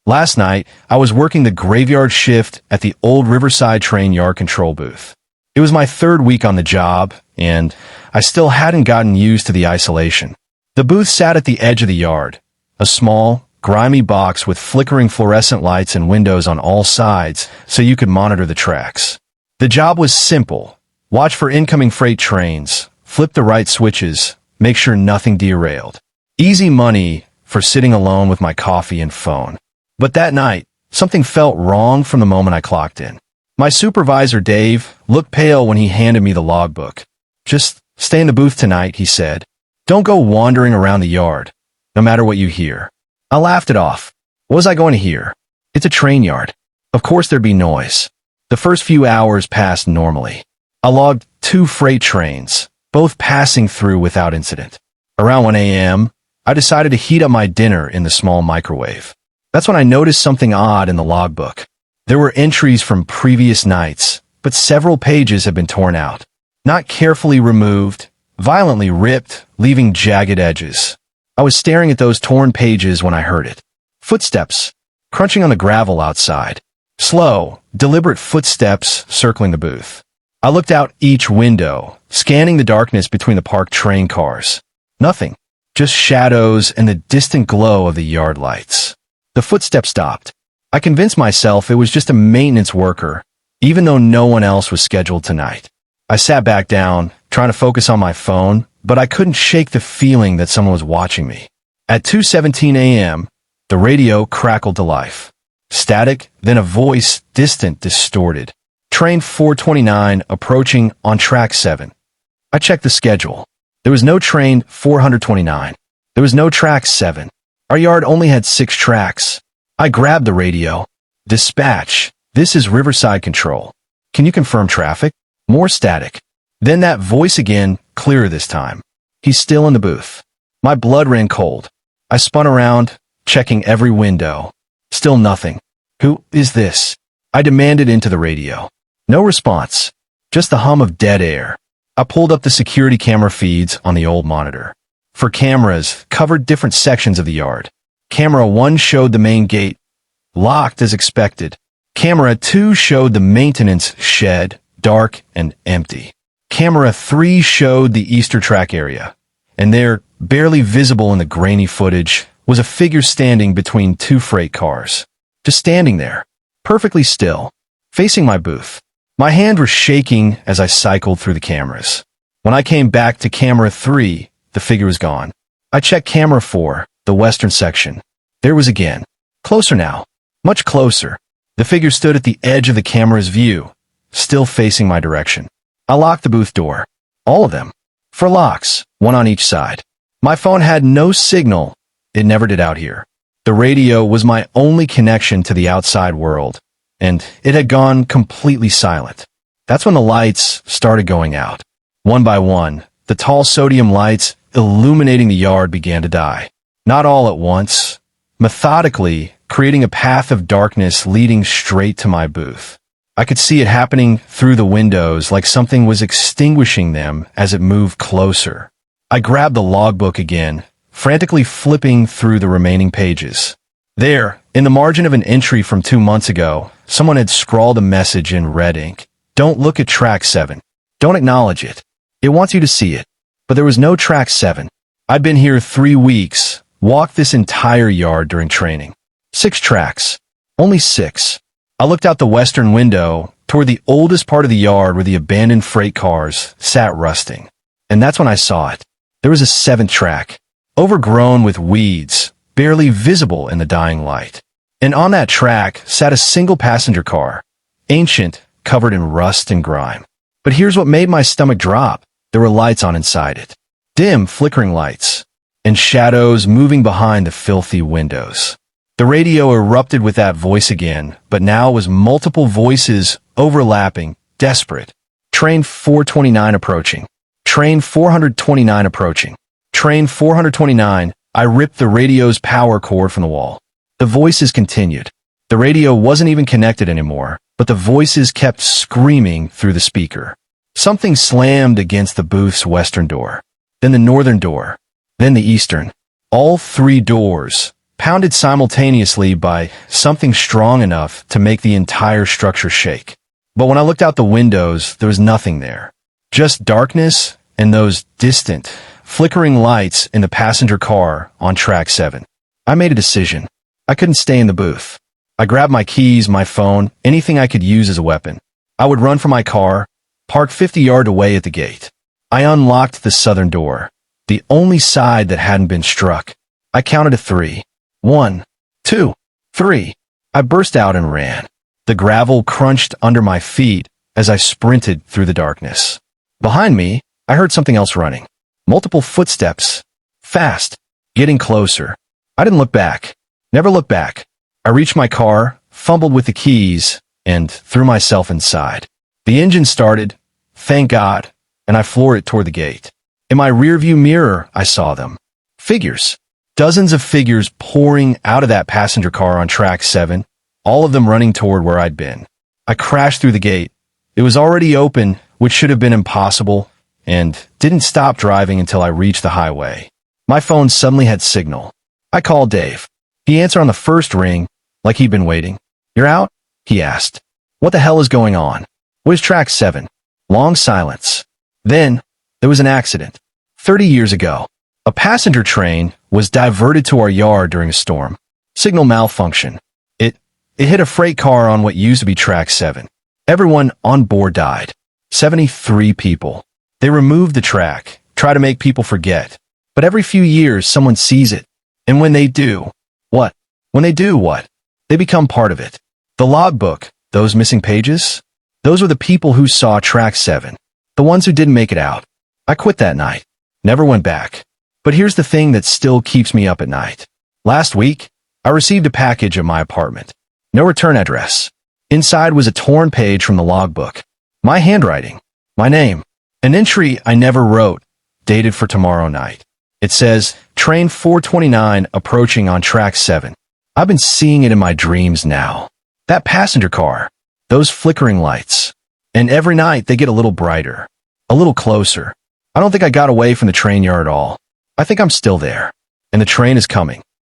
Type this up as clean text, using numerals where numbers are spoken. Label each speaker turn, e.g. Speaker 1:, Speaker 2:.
Speaker 1: Last night, I was working the graveyard shift at the old Riverside train yard control booth. It was my third week on the job, and I still hadn't gotten used to the isolation. The booth sat at the edge of the yard, a small, grimy box with flickering fluorescent lights and windows on all sides so you could monitor the tracks. The job was simple. Watch for incoming freight trains, flip the right switches, make sure nothing derailed. Easy money for sitting alone with my coffee and phone. But that night, something felt wrong from the moment I clocked in. My supervisor, Dave, looked pale when he handed me the logbook. "Just stay in the booth tonight," he said. "Don't go wandering around the yard, no matter what you hear." I laughed it off. What was I going to hear? It's a train yard. Of course there'd be noise. The first few hours passed normally. I logged 2 freight trains, both passing through without incident. Around 1 a.m., I decided to heat up my dinner in the small microwave. That's when I noticed something odd in the logbook. There were entries from previous nights, but several pages had been torn out. Not carefully removed, violently ripped, leaving jagged edges. I was staring at those torn pages when I heard it. Footsteps, crunching on the gravel outside. Slow, deliberate footsteps circling the booth. I looked out each window, scanning the darkness between the parked train cars. Nothing, just shadows and the distant glow of the yard lights. The footsteps stopped. I convinced myself it was just a maintenance worker, even though no one else was scheduled tonight. I sat back down, trying to focus on my phone, but I couldn't shake the feeling that someone was watching me. At 2:17 a.m., the radio crackled to life. Static, then a voice, distant, distorted. "Train 429 approaching on track 7. I checked the schedule. There was no train 429. There was no track 7. Our yard only had 6 tracks. I grabbed the radio. "Dispatch, this is Riverside Control. Can you confirm traffic?" More static. Then that voice again, clearer this time. "He's still in the booth." My blood ran cold. I spun around, checking every window. Still nothing. "Who is this?" I demanded into the radio. No response. Just the hum of dead air. I pulled up the security camera feeds on the old monitor. For cameras, covered different sections of the yard. Camera 1 showed the main gate, locked as expected. Camera 2 showed the maintenance shed, dark and empty. Camera 3 showed the Easter track area, and there, barely visible in the grainy footage, was a figure standing between 2 freight cars. Just standing there, perfectly still, facing my booth. My hand was shaking as I cycled through the cameras. When I came back to camera 3, the figure was gone. I checked camera 4, the western section. There it was again. Closer now. Much closer. The figure stood at the edge of the camera's view, still facing my direction. I locked the booth door. All of them. 4 locks, 1 on each side. My phone had no signal. It never did out here. The radio was my only connection to the outside world, and it had gone completely silent. That's when the lights started going out. One by one, the tall sodium lights illuminating the yard began to die. Not all at once, methodically, creating a path of darkness leading straight to my booth. I could see it happening through the windows like something was extinguishing them as it moved closer. I grabbed the logbook again, frantically flipping through the remaining pages. There, in the margin of an entry from 2 months ago, someone had scrawled a message in red ink. "Don't look at track 7. Don't acknowledge it. It wants you to see it." But there was no track 7. I'd been here 3 weeks, walked this entire yard during training. 6 tracks. Only 6. I looked out the western window toward the oldest part of the yard where the abandoned freight cars sat rusting. And that's when I saw it. There was a 7th track, overgrown with weeds, barely visible in the dying light. And on that track sat a single passenger car, ancient, covered in rust and grime. But here's what made my stomach drop. There were lights on inside it. Dim, flickering lights, and shadows moving behind the filthy windows. The radio erupted with that voice again, but now it was multiple voices overlapping, desperate. "Train 429 approaching. Train 429 approaching. Train 429. I ripped the radio's power cord from the wall. The voices continued. The radio wasn't even connected anymore, but the voices kept screaming through the speaker. Something slammed against the booth's western door, then the northern door, then the eastern. All 3 doors, pounded simultaneously by something strong enough to make the entire structure shake. But when I looked out the windows, there was nothing there. Just darkness and those distant, flickering lights in the passenger car on track 7. I made a decision. I couldn't stay in the booth. I grabbed my keys, my phone, anything I could use as a weapon. I would run for my car, park 50 yards away at the gate. I unlocked the southern door, the only side that hadn't been struck. I counted to 3. 1, 2, 3. I burst out and ran. The gravel crunched under my feet as I sprinted through the darkness. Behind me, I heard something else running. Multiple footsteps. Fast. Getting closer. I didn't look back. Never looked back. I reached my car, fumbled with the keys, and threw myself inside. The engine started, thank God, and I floored it toward the gate. In my rearview mirror, I saw them. Figures. Dozens of figures pouring out of that passenger car on track 7, all of them running toward where I'd been. I crashed through the gate. It was already open, which should have been impossible, and didn't stop driving until I reached the highway. My phone suddenly had signal. I called Dave. He answered on the first ring, like he'd been waiting. "You're out?" he asked. "What the hell is going on? What is track 7? Long silence. Then, there was an accident. 30 years ago. A passenger train was diverted to our yard during a storm. Signal malfunction. It hit a freight car on what used to be track 7. Everyone on board died. 73 people. They removed the track, try to make people forget. But every few years, someone sees it. And when they do, what? When they do what? They become part of it. The logbook, those missing pages? Those were the people who saw track 7. The ones who didn't make it out. I quit that night. Never went back. But here's the thing that still keeps me up at night. Last week, I received a package at my apartment. No return address. Inside was a torn page from the logbook. My handwriting. My name. An entry I never wrote, dated for tomorrow night. It says, Train 429 approaching on track 7. I've been seeing it in my dreams now. That passenger car. Those flickering lights. And every night they get a little brighter. A little closer. I don't think I got away from the train yard at all. I think I'm still there. And the train is coming.